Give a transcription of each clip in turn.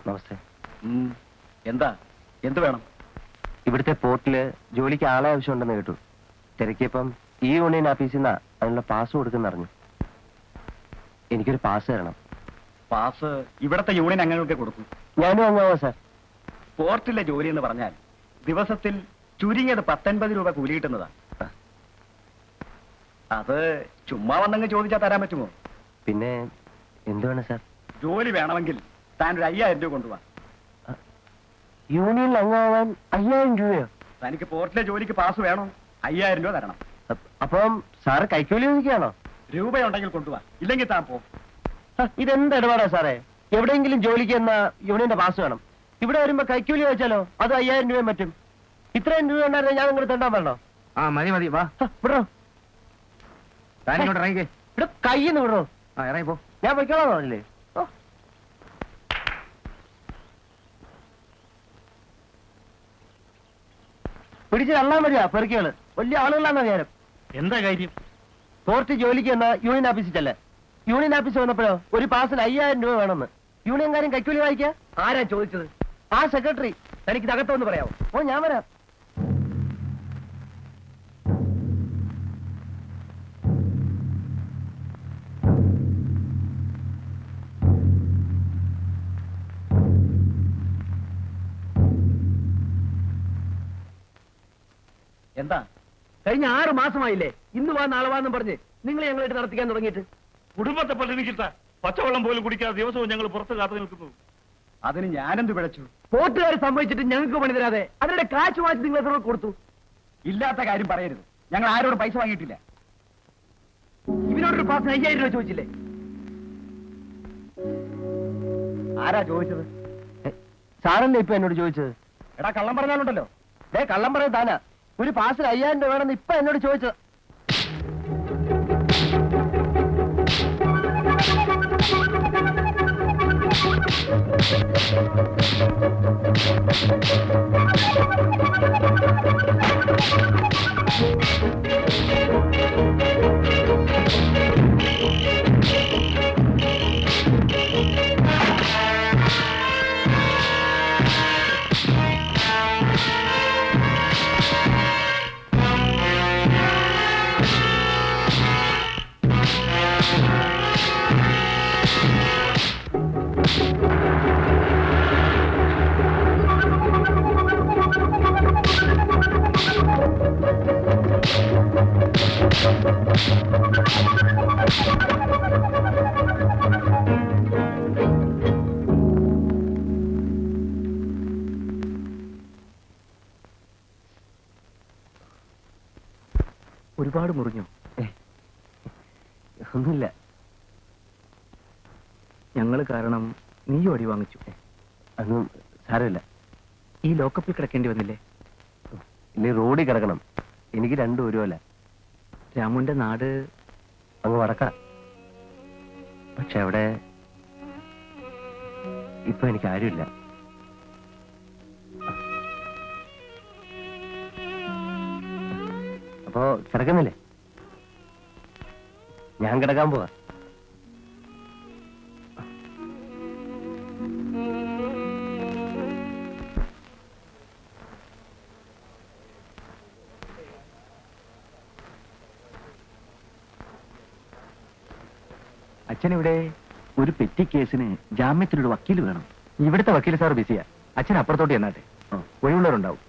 നമസ്തേ. എന്താ എന്ത് വേണം? ഇവിടുത്തെ പോർട്ടില് ജോലിക്ക് ആളെ ആവശ്യമുണ്ടെന്ന് കേട്ടു. തിരക്കിയപ്പം ഈ യൂണിയൻ ഓഫീസിൽ നിന്നാ അതിനുള്ള പാസ് കൊടുക്കുന്ന അറിഞ്ഞു. എനിക്കൊരു പാസ് തരണം. പാസ് ഇവിടത്തെ യൂണിയൻ അംഗങ്ങൾക്ക് കൊടുക്കും. ഞാനും അംഗമാവാ സാർ. പോർട്ടിലെ ജോലി എന്ന് പറഞ്ഞാൽ ദിവസത്തിൽ ചുരുങ്ങിയത് 19 രൂപ കൂലി കിട്ടുന്നതാ. അത് ചുമ്മാ വന്നങ്ങ് ചോദിച്ചാൽ തരാൻ പറ്റുമോ? പിന്നെ എന്ത് വേണം സാർ? ജോലി വേണമെങ്കിൽ താൻ ഒരു 5000 രൂപ കൊണ്ടുപോവാ. യൂണിയനിൽ അംഗമാവാൻ 5000 രൂപയോ? തനിക്ക് പോർട്ടിലെ ജോലിക്ക് പാസ് വേണോ? 5000 രൂപ തരണം. അപ്പം സാറ് കൈക്കൂലി ചോദിക്കുകയാണോ? രൂപയുണ്ടെങ്കിൽ കൊണ്ടുപോവാ, ഇല്ലെങ്കിൽ താൻ പോ. ഇതെന്ത് ഇടപാടാ സാറേ? എവിടെയെങ്കിലും ജോലിക്ക് എന്ന യൂണിയന്റെ പാസ് വേണം. ഇവിടെ വരുമ്പോ കൈക്കൂലി ചോദിച്ചാലോ? അത് 5000 രൂപയും പറ്റും. ഇത്രയും രൂപ ഉണ്ടായിരുന്നെ ഞാൻ നിങ്ങളുടെ തണ്ടാൻ പറഞ്ഞോ? ആ മതി മതി, വാ വിടറോ. താനിങ്ങോട്ട് ഇറങ്ങിക്കേ. ഇവിടെ കയ്യിന്ന് വിടറോ. ആ ഇറങ്ങിപ്പോ. ഞാൻ പൊയ്ക്കോളാം പറഞ്ഞില്ലേ? പിടിച്ച് തള്ളാൻ മതിയാ പെറുക്കികള്. വലിയ ആളുകളാണ് നേരം. എന്താ കാര്യം? പോർട്ട് ജോലിക്ക് എന്ന യൂണിയൻ ഓഫീസിൽ ചെല്ലേ. യൂണിയൻ ഓഫീസ് വന്നപ്പോഴോ ഒരു പാസിന് 5000 രൂപ വേണമെന്ന്. യൂണിയൻകാരും കൈക്കൂലി വായിക്കാ. ആരാ ചോദിച്ചത്? ആ സെക്രട്ടറി. തനിക്ക് തകർത്തൊന്ന് പറയാമോ? ഓ ഞാൻ വരാം. എന്താ? കഴിഞ്ഞ 6 മാസമായില്ലേ ഇന്ന് വാ നാളെ വാന്നും പറഞ്ഞ് നിങ്ങൾ ഞങ്ങളായിട്ട് നടത്തിക്കാൻ തുടങ്ങിയിട്ട്? കുടുംബത്തെ പട്ടിണിക്കിട്ട പച്ചവെള്ളം പോലും കുടിക്കാതെ ദിവസവും ഞങ്ങൾ പുറത്ത് കാത്തു നിൽക്കുന്നു. അതിന് ഞാനെന്ത് പിഴച്ചു? പോർട്ടുകാർ സംഭവിച്ചിട്ട് ഞങ്ങൾക്ക് പണി തരാതെ അവരുടെ കാശ് വാങ്ങിച്ച് നിങ്ങൾ എത്ര കൊടുത്തു? ഇല്ലാത്ത കാര്യം പറയരുത്. ഞങ്ങൾ ആരോടും പൈസ വാങ്ങിയിട്ടില്ല. ഇവനോടൊരു പാസിന് 5000 രൂപ ചോദിച്ചില്ലേ? ആരാ ചോദിച്ചത്? സാറല്ലേ ഇപ്പൊ എന്നോട് ചോദിച്ചത്? എടാ, കള്ളം പറഞ്ഞാലുണ്ടല്ലോ. കള്ളം പറയാൻ താനാ. ഒരു പാസിന് 5000 രൂപ വേണമെന്ന് ഇപ്പൊ എന്നോട് ചോദിച്ചത്. ഒരുപാട് മുറിഞ്ഞു. ഒന്നുമില്ല. ഞങ്ങള് കാരണം നീ ഒടി വാങ്ങിച്ചു. അതൊന്നും സാരമില്ല. ഈ ലോക്കപ്പിൽ കിടക്കേണ്ടി വന്നില്ലേ? ഇനി റോഡിൽ കിടക്കണം. എനിക്ക് രണ്ടും ഒരുപോലെ. രാമുന്റെ നാട് അങ്ങ് വടക്ക. പക്ഷെ അവിടെ ഇപ്പൊ എനിക്ക് ആരുമില്ല. അപ്പോ കിടക്കുന്നില്ലേ? ഞാൻ കിടക്കാൻ പോവാ. അച്ഛനിവിടെ ഒരു പെറ്റി കേസിന് ജാമ്യത്തിനൊരു വക്കീൽ വേണം. ഇവിടുത്തെ വക്കീൽ സാർ ബിസിയാ. അച്ഛൻ അപ്പുറത്തോട്ട് ചെന്നാട്ടെ, ഒഴിവുള്ളവരുണ്ടാവും.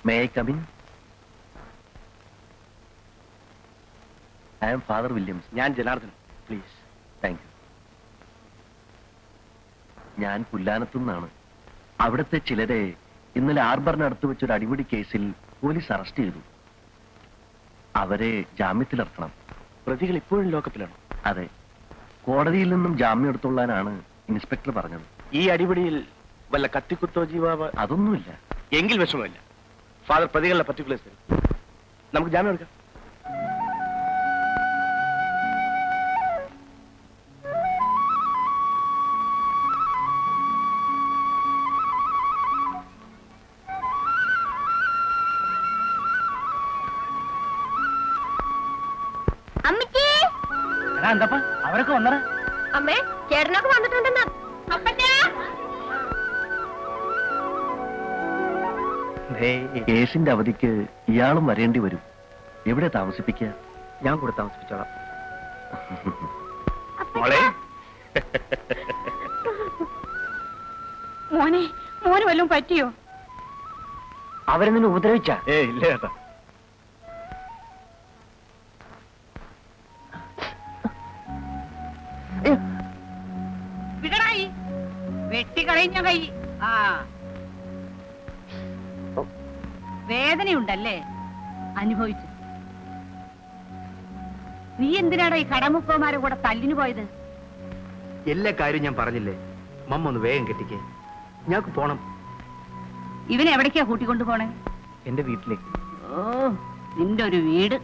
May I come in? I am Father Williams. ഞാൻ ജനാർദ്ദനൻ. പ്ലീസ്. Thank you. ഞാൻ പുല്ലാനത്തുനിന്നാണ്. അവിടുത്തെ ചിലരെ ഇന്നലെ ആർബറിനടുത്ത് വെച്ചൊരു അടിപിടി കേസിൽ പോലീസ് അറസ്റ്റ് ചെയ്തു. അവരെ ജാമ്യത്തിലിറക്കണം. പ്രതികൾ ഇപ്പോഴും ലോക്കപ്പിലാണ്. അതെ. കോടതിയിൽ നിന്നും ജാമ്യം എടുത്തുള്ളാനാണ് ഇൻസ്പെക്ടർ പറഞ്ഞത്. ഈ അടിപിടിയിൽ വല്ല കത്തിക്കുത്തോ ജീവാവ? അതൊന്നുമില്ല. എങ്കിൽ വിഷമമില്ല. ഫാദർ പ്രതികളുടെ പർട്ടിക്കുലേഴ്സ് തരും. നമുക്ക് ജാമ്യം എടുക്കാം. അമ്മച്ചി എന്താ അവരൊക്കെ വന്നറ അമ്മേ ചേട്ടനൊക്കെ വന്നിട്ടുണ്ടെന്ന് അപ്പച്ചാ കേസിന്റെ അവധിക്ക് ഇയാളും വരേണ്ടി വരും. എവിടെ താമസിപ്പിക്കുക? ഞാൻ കൂടെ താമസിപ്പിച്ചോളാം. മോളെ മോന് വല്ലതും പറ്റിയോ? അവരെ നിന്നെ ഉപദ്രവിച്ച? ഇല്ല ചേട്ടാ. വിടടായി വെട്ടിക്കളഞ്ഞ കൈ. ആ വേദനയുണ്ടല്ലേ? അനുഭവിച്ചു. നീ എന്തിനാടാ ഈ കടമുക്കോമാരെ കൂടെ തല്ലിനു പോയത്? എല്ലാ കാര്യം ഞാൻ പറഞ്ഞില്ലേ. മമ്മ ഒന്ന് വേഗം കെട്ടിക്കേ, ഞങ്ങൾക്ക് പോണം. ഇവനെ എവിടേക്കാ കൂട്ടിക്കൊണ്ടു പോണേ? എന്റെ വീട്ടിലേക്ക്. ഓ, നിന്റെ ഒരു വീട്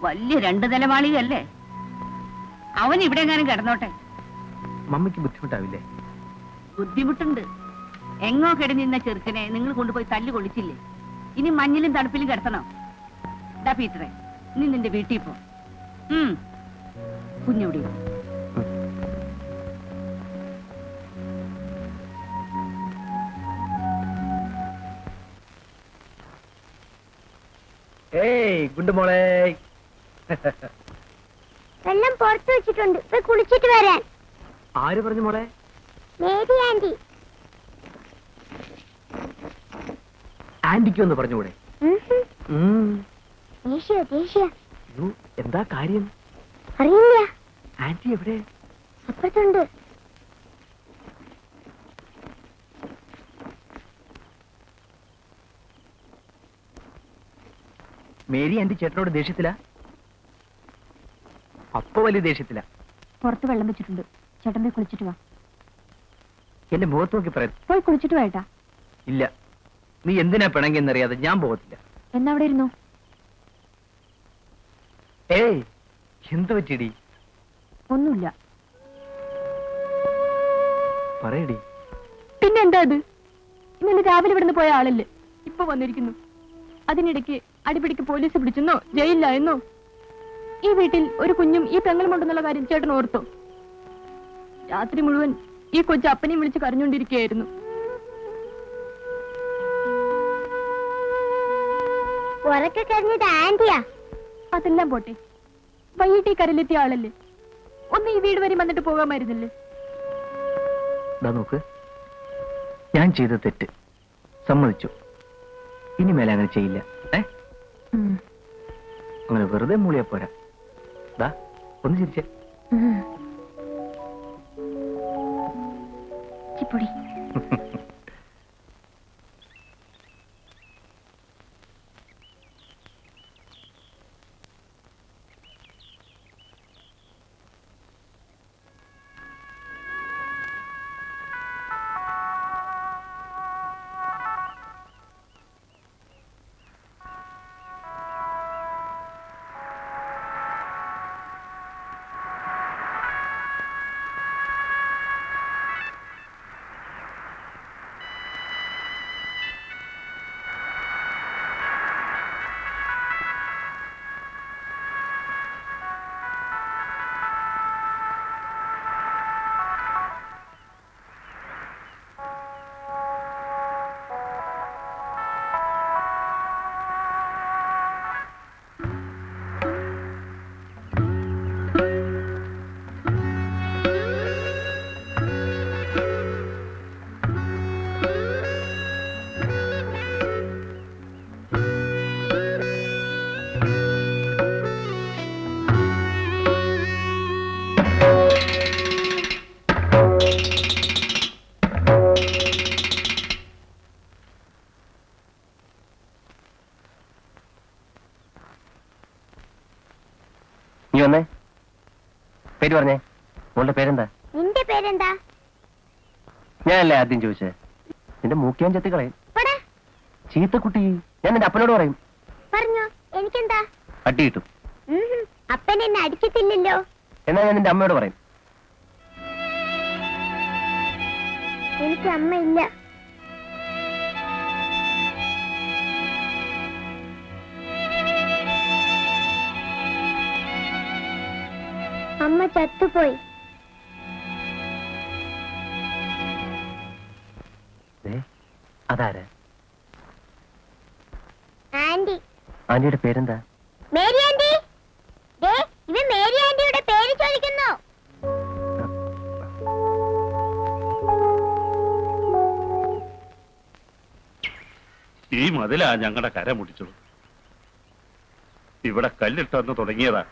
വലിയ 2 നിലമാളികയല്ലേ. അവൻ ഇവിടെ എങ്ങാനും കിടന്നോട്ടെ. മമ്മയ്ക്ക് ബുദ്ധിമുട്ടാവില്ലേ? ബുദ്ധിമുട്ടുണ്ട്. എങ്ങോ കിടന്നിരുന്ന ചെറുക്കനെ നിങ്ങൾ കൊണ്ടുപോയി തല്ലു കൊള്ളിച്ചില്ലേ? ഇനി മഞ്ഞിലും തണുപ്പിലും കിടത്തണോ? ഡാ പീറ്ററെ, നീ നിന്റെ വീട്ടിൽ പോ. കുഞ്ഞുടി ഏയ് ഗുഡ് മോളെ. വെള്ളം പുറത്തു വെച്ചിട്ടുണ്ട്, പോയി കുളിച്ചിട്ട് വരാൻ. ആര് പറഞ്ഞു മോളെ? Mary aunty. ആന്റിക്ക് ഒന്ന് പറഞ്ഞുകൂടെ? ദേഷ്യ ദേഷ്യ. എന്താ കാര്യം? അറിയില്ല. ആന്റി എവിടെ? അപ്പുറത്തുണ്ട്. മേരി ആന്റി ചേട്ടനോട് ദേഷ്യത്തില? അപ്പൊ വലിയ ദേഷ്യത്തില. പുറത്ത് വെള്ളം വെച്ചിട്ടുണ്ട്, ചേട്ടൻ പോയി കുളിച്ചിട്ട് വാ. എന്റെ മുഖത്ത് നോക്കി പറയാം. പോയി കുളിച്ചിട്ട് വേട്ടാ. ഇല്ല, നീ എന്തിനാ പിണങ്ങിയെന്നറിയാതെ ഞാൻ പോകത്തില്ല. എന്നാ അവിടെ ഇരുന്നു. ഏയ് എന്ത് പറ്റിയടി? ഒന്നുമില്ല. പറയടി. പിന്നെന്താ അത്? ഇന്നലെ രാവിലെ ഇവിടുന്ന് പോയ ആളല്ലേ ഇപ്പൊ വന്നിരിക്കുന്നു. അതിനിടയ്ക്ക് അടിപിടിക്ക് പോലീസ് പിടിച്ചെന്നോ ജയിലിലായെന്നോ. ഈ വീട്ടിൽ ഒരു കുഞ്ഞും ഈ പെങ്ങളും ഉണ്ടെന്നുള്ള കാര്യം ചേട്ടൻ ഓർത്തോ? രാത്രി മുഴുവൻ ഈ കൊച്ചു അപ്പനെയും വിളിച്ച് കരഞ്ഞുകൊണ്ടിരിക്കുകയായിരുന്നു. അതെല്ലാം പോട്ടെ, വൈകിട്ട് ഈ കരയിലെത്തിയ ആളല്ലേ, ഒന്ന് ഈ വീട് വരെ വന്നിട്ട് പോകാമായിരുന്നില്ലേ? നോക്ക്, ഞാൻ ചെയ്ത തെറ്റ് സമ്മതിച്ചു. ഇനി മേലെ അങ്ങനെ ചെയ്യില്ല. അങ്ങനെ വെറുതെ മൂളിയാ പോരാ. ദാ ഒന്ന് ചിരിച്ചേ. ചിപ്പൊടി. നീ വന്നേ, പേര് പറഞ്ഞേ. മോളുടെ പേരെന്താ? നിന്റെ പേരെന്താ? ഞാനല്ലേ ആദ്യം ചോദിച്ചേ. നിന്റെ മൂക്കിയാൻ ചെത്തി കളയും. ചീത്തക്കുട്ടി, ഞാൻ നിന്റെ അപ്പനോട് പറയും. പറഞ്ഞോ, എനിക്കെന്താ? അടി കിട്ടും. അപ്പൻ എന്നെ അടിക്കത്തില്ലല്ലോ. എന്നാ ഞാൻ നിന്റെ അമ്മയോട് പറയും. എനിക്ക് അമ്മയില്ല. അമ്മ ചത്തുപോയി. അതാരാ? ആന്റി. ആന്റിയുടെ പേരെന്താ? Mary anti. ദേ, ഇത് മേരി ആന്റിയുടെ പേര് ചോദിക്കുന്നു. ഈ മതിലാ ഞങ്ങളുടെ കര മുടിച്ചത്. ഇവിടെ കല്ലിട്ടെന്ന് തുടങ്ങിയതാ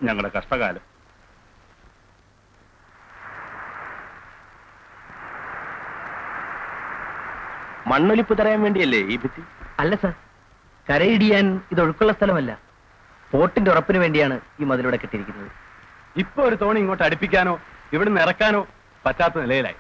ഞങ്ങളുടെ കഷ്ടകാലം. മണ്ണൊലിപ്പ് തടയാൻ വേണ്ടിയല്ലേ ഈ ഭിത്തി? അല്ല സാർ, കരയിടിയാൻ ഇത് ഒഴുക്കുള്ള സ്ഥലമല്ല. പോട്ടിന്റെ ഉറപ്പിന് വേണ്ടിയാണ് ഈ മതിലൂടെ കെട്ടിയിരിക്കുന്നത്. ഇപ്പൊ ഒരു തോണി ഇങ്ങോട്ട് അടുപ്പിക്കാനോ ഇവിടുന്ന് ഇറക്കാനോ പറ്റാത്ത നിലയിലായി.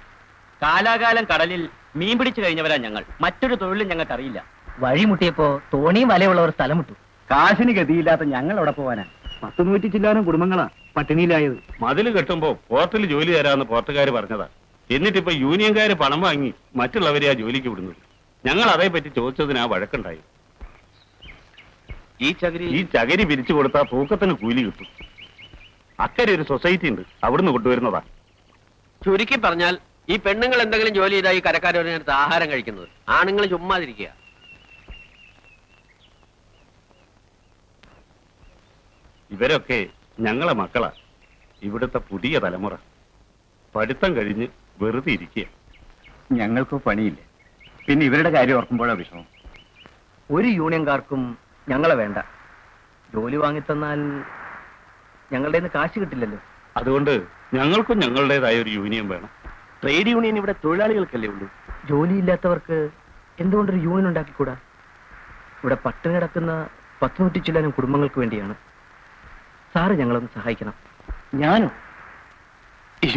കാലാകാലം കടലിൽ മീൻ പിടിച്ചു കഴിഞ്ഞവരാ ഞങ്ങൾ. മറ്റൊരു തൊഴിലും ഞങ്ങൾക്ക് അറിയില്ല. വഴിമുട്ടിയപ്പോ തോണിയും വലയുള്ളവർ സ്ഥലം വിട്ടു. കാശിന് ഗതിയില്ലാത്ത ഞങ്ങൾ അവിടെ പോവാനാ. 100 ചില്ലാനും കുടുംബങ്ങളാ പട്ടിണിയിലായത്. മതിൽ കെട്ടുമ്പോ പോർട്ടിൽ ജോലി തരാമെന്ന് പോർട്ടുകാർ പറഞ്ഞതാ. എന്നിട്ടിപ്പോ യൂണിയൻകാര് പണം വാങ്ങി മറ്റുള്ളവരെ ആ ജോലിക്ക് വിടുന്നത്. ഞങ്ങൾ അതേപറ്റി ചോദിച്ചതിന് ആ വഴക്കുണ്ടായി. ഈ ചകിരി പിരിച്ചു കൊടുത്താൽ തൂക്കത്തിന് കൂലി കിട്ടും. അക്കരെ ഒരു സൊസൈറ്റി ഉണ്ട്, അവിടുന്ന് കൊണ്ടുവരുന്നതാ. ചുരുക്കി പറഞ്ഞാൽ ഈ പെണ്ണുങ്ങൾ എന്തെങ്കിലും ജോലി ചെയ്താൽ ഈ കരക്കാരടുത്ത് ആഹാരം കഴിക്കുന്നത്, ആണുങ്ങൾ ചുമ്മാതിരിക്കുക. ഇവരൊക്കെ ഞങ്ങളെ മക്കളാ, ഇവിടുത്തെ പുതിയ തലമുറ. പഠിത്തം കഴിഞ്ഞ് വെറുതെ ഇരിക്കുക. ഞങ്ങൾക്ക് പണിയില്ല. പിന്നെ ഇവരുടെ കാര്യം ഓർക്കുമ്പോഴാ വിഷമം. ഒരു യൂണിയൻകാർക്കും ഞങ്ങളെ വേണ്ട. ജോലി വാങ്ങിത്തന്നാൽ ഞങ്ങളുടെ കയ്യിൽ നിന്ന് കാശ് കിട്ടില്ലല്ലോ. അതുകൊണ്ട് ഞങ്ങൾക്കും ഞങ്ങളുടേതായ ഒരു യൂണിയൻ വേണം. ട്രേഡ് യൂണിയൻ ഇവിടെ തൊഴിലാളികൾക്കല്ലേ ഉള്ളൂ. ജോലിയില്ലാത്തവർക്ക് എന്തുകൊണ്ടൊരു യൂണിയൻ ഉണ്ടാക്കിക്കൂടാ? ഇവിടെ പട്ടിണി കിടക്കുന്ന 100 ചില്ലാനും കുടുംബങ്ങൾക്ക് വേണ്ടിയാണ്. സാറ് ഞങ്ങളൊന്ന് സഹായിക്കണം. ഞാനോ?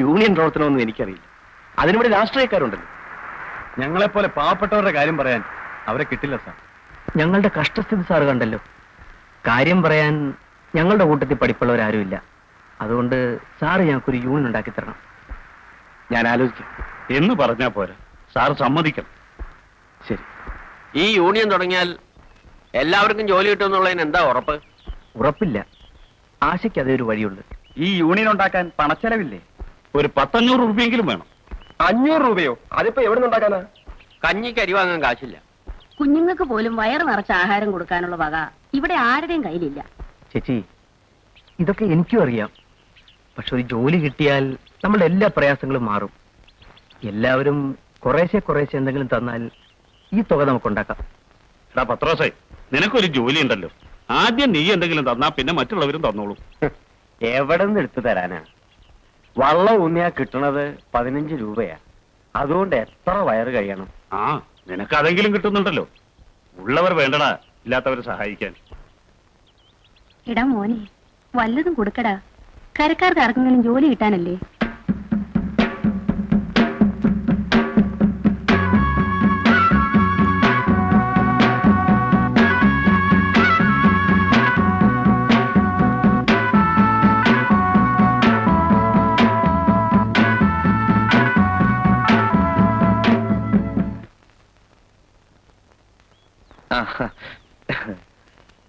യൂണിയൻ പ്രവർത്തനമൊന്നും എനിക്കറിയില്ല. അതിനിവിടെ രാഷ്ട്രീയക്കാരുണ്ടല്ലോ. ഞങ്ങളെപ്പോലെ പാവപ്പെട്ടവരുടെ കാര്യം പറയാൻ അവരെ കിട്ടില്ല സാർ. ഞങ്ങളുടെ കഷ്ടസ്ഥിതി സാറ് കണ്ടല്ലോ. കാര്യം പറയാൻ ഞങ്ങളുടെ കൂട്ടത്തിൽ പഠിപ്പുള്ളവരാരുമില്ല. അതുകൊണ്ട് സാറ് ഞങ്ങൾക്കൊരു യൂണിയൻ ഉണ്ടാക്കി തരണം. ഞാൻ ആലോചിക്കാം. എന്ന് പറഞ്ഞാ പോരാ, സാർ സമ്മതിക്കണം. ശരി. ഈ യൂണിയൻ തുടങ്ങിയാൽ എല്ലാവർക്കും ജോലി കിട്ടുമെന്നുള്ളതിന് എന്താ ഉറപ്പ്? ഉറപ്പില്ല. ആശയ്ക്ക് അതേ ഒരു വഴിയുള്ളൂ. ഈ യൂണിയൻ ഉണ്ടാക്കാൻ പണച്ചെലവില്ലേ? ഒരു 100-500 രൂപയെങ്കിലും വേണം. 500 രൂപയോ? അതിപ്പോ എവിടെ നിന്നുണ്ടാക്കാനാ? കഞ്ഞിക്ക് അരി വാങ്ങാൻ കാശില്ല. കുഞ്ഞുങ്ങൾക്ക് പോലും വയറ് നിറച്ച ആഹാരം കൊടുക്കാനുള്ള വക ഇവിടെ ആരുടെയും കയ്യിലില്ല. ചേച്ചി, ഇതൊക്കെ എനിക്കും അറിയാം. പക്ഷെ ഒരു ജോലി കിട്ടിയാൽ നമ്മളുടെ എല്ലാ പ്രയാസങ്ങളും മാറും. എല്ലാവരും കുറേശ്ശെ കുറേശ്ശെ എന്തെങ്കിലും തന്നാൽ ഈ തുക നമുക്കുണ്ടാക്കാം. എടാ പത്രോസേ, നിനക്കൊരു ജോലി ഉണ്ടല്ലോ. ആദ്യം നീ എന്തെങ്കിലും തന്നാ പിന്നെ മറ്റുള്ളവരും തന്നോളും. എവിടെ നിന്ന് എടുത്തു തരാനാ? വള്ളം ഊന്നിയാ കിട്ടണത് 15 രൂപയാ. അതുകൊണ്ട് എത്ര വയറ് കഴിയണം? ആ, നിനക്ക് അതെങ്കിലും കിട്ടുന്നുണ്ടല്ലോ. ഉള്ളവർ വേണ്ടടാ ഇല്ലാത്തവരെ സഹായിക്കാൻ. എടാ മോനെ, വല്ലതും കൊടുക്കടാ. കരക്കാർക്ക് ആർക്കെങ്കിലും ജോലി കിട്ടാനല്ലേ.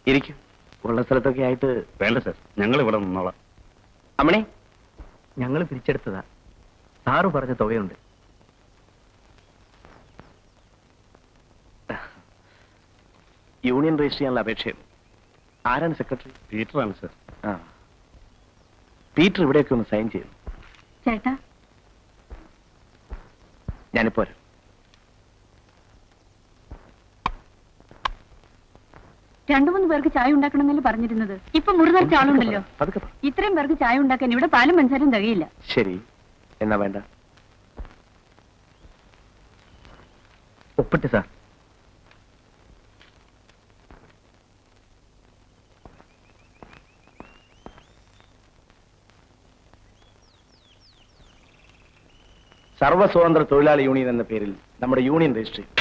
ഇരിക്കും. ഉള്ള സ്ഥലത്തൊക്കെ ആയിട്ട്. വേണ്ട സാർ, ഞങ്ങൾ ഇവിടെ നിന്നോളാം. അമ്മണി, ഞങ്ങൾ പിരിച്ചെടുത്തതാ. സാറ് പറഞ്ഞ തുകയുണ്ട്. യൂണിയൻ രജിസ്റ്റർ ചെയ്യാനുള്ള അപേക്ഷയും. ആരാണ് സെക്രട്ടറി? പീറ്ററാണ് സാർ. ആ, പീറ്റർ ഇവിടെയൊക്കെ ഒന്ന് സൈൻ ചെയ്യും. ചേട്ടാ, ഞാനിപ്പോ വരാം. രണ്ടു മൂന്ന് പേർക്ക് ചായ ഉണ്ടാക്കണമെന്നല്ലേ പറഞ്ഞിരുന്നത്. ഇപ്പൊ മുറിനിറച്ച ആളുണ്ടല്ലോ. പതുക്കെ പറ. ഇത്രയും പേർക്ക് ചായ ഉണ്ടാക്കാൻ ഇവിടെ പാലും പഞ്ചാരും തികയില്ല. ശരി, എന്നാ വേണ്ട. ഒപ്പിട്ട് സാർ. സർവ്വ സ്വതന്ത്ര തൊഴിലാളി യൂണിയൻ എന്ന പേരിൽ നമ്മുടെ യൂണിയൻ രജിസ്റ്റർ ചെയ്യും.